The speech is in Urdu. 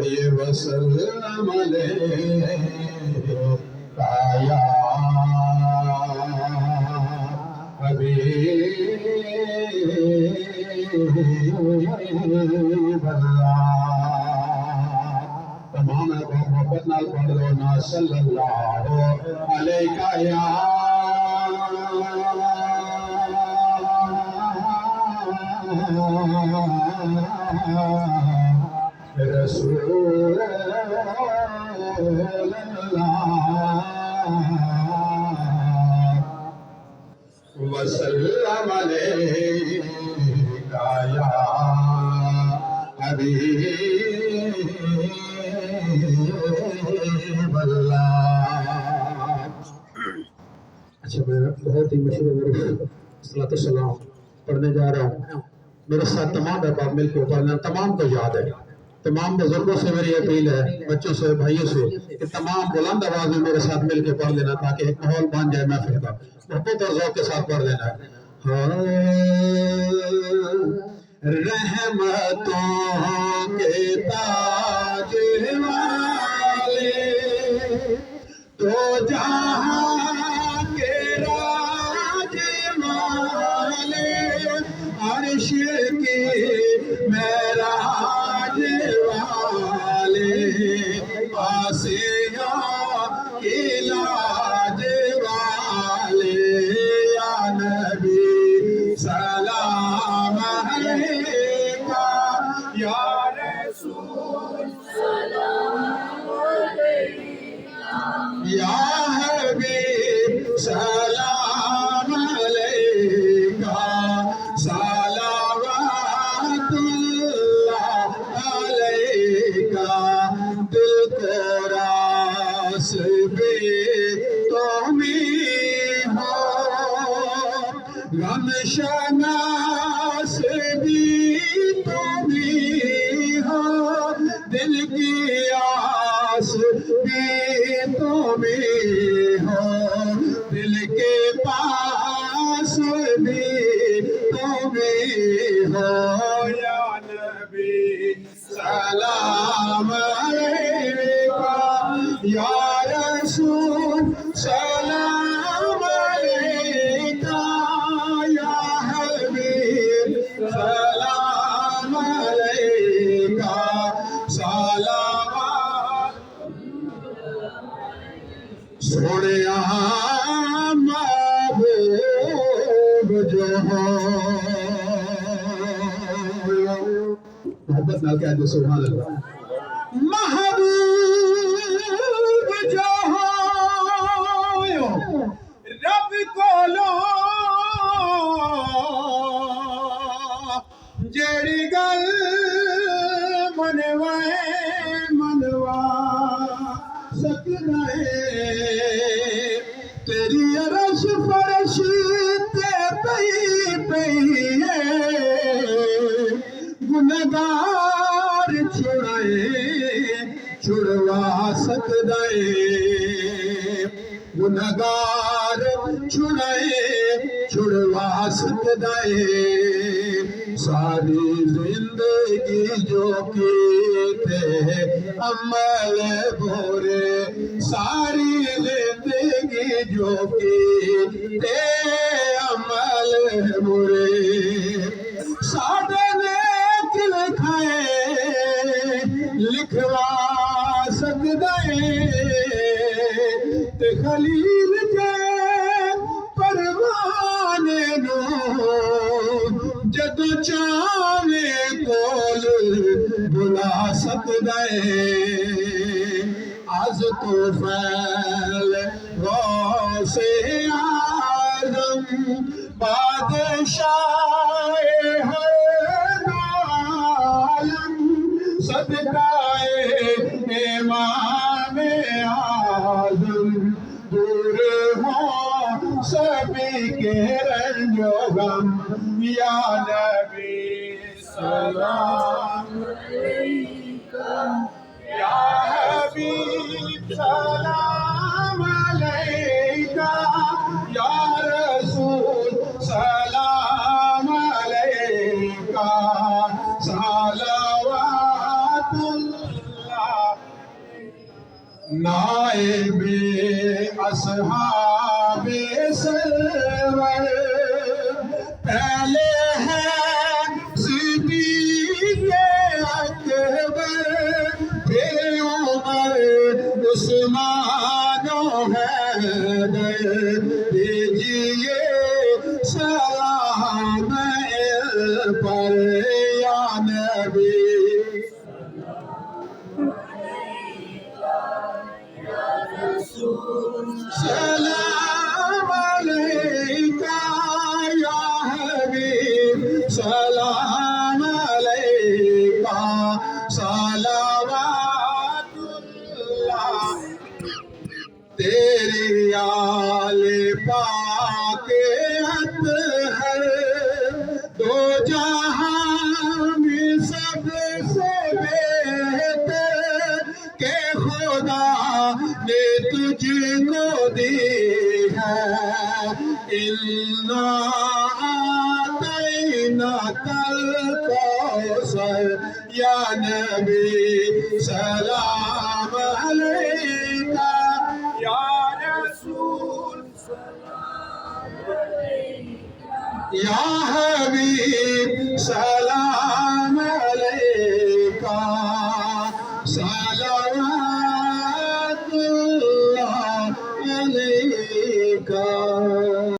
وسلم علیکا یا حبیب اللہ۔ تمام محبت نال پڑھ لو نا صلی اللہ علیکا یا رسول اللہ وسلم علیکا یا حبیب اللہ۔ اچھا، میں بہت ہی مشہور صلاۃ السلام پڑھنے جا رہا ہوں۔ میرے ساتھ تمام احباب مل کے پڑھنا، تمام کو یاد ہے۔ تمام بزرگوں سے میری اپیل ہے، بچوں سے، بھائیوں سے، کہ تمام بلند آواز میں میرے ساتھ مل کے پڑھ لینا تاکہ ایک ماحول بن جائے محفل کا۔ محبت اور ذوق کے ساتھ پڑھ لینا ہے۔ رحمتوں کے تاج والے تو جہاں کے راج والے، عرش کی معراج والے، آسیاں کی لاج والے، یا نبی سلام علیکہ، یا رسول سلام علیکہ، یا حبیب سلام علیکہ، صلوات اللہ علیکہ۔ دل کو راس بھی تمہیں ہو، غم شناس بھی تمہیں ہو، دل کی آس بھی تمہیں ہو، دل کے پاس بھی تمہیں ہو، یا نبی سلام علیکہ، یا رسول سلام علیکہ، یا حبیب سلام علیکہ، صلوات سوڑیا محبوب جو ہو۔ محبت نال کہہ دو سبحان اللہ۔ محبوب جو ہو رب کولو جیڑی گل منوا سکنا ہے، تیری عرش فرش تے پئی ہے، گنہگار چھڑوا سکدا ہے، گنہگار چھڑوا سکدا ہے، ساری زندگی جو کیتے عمل برے، ساری زندگی جو کیتے عمل برے، ساڈے نیک لکھائے لکھوا سکدا ہے، تے خلیل جے پروانے نو جدو چاہے کول بلا سکدا ہے، از تو فیل غوث اعظم بادشاہ ہر عالم، صدقہ امام اعظم، دور ہوں سبھی کے رنج و غم، یا نبی سلام علیکہ، یا حبیب سلام علیکہ، یا رسول سلام علیکہ، صلوات اللہ نائب اصحاب سرور پہلے ہے صدیق اکبر پھر عمر عثمان و حیدر دیجیے سلام پر یا نبی سلام علیکہ یا حبیب سلام علیکہ صلوات اللہ تیری آل پاک اطہر دو جہاں میں سب سے بہتر کہ خدا نے تجھ کو دی ہے اِنَّا أَعْطَيْنَاكَ الْكَوْثَرَ یا نبی سلام علیکہ یا رسول یا حبیب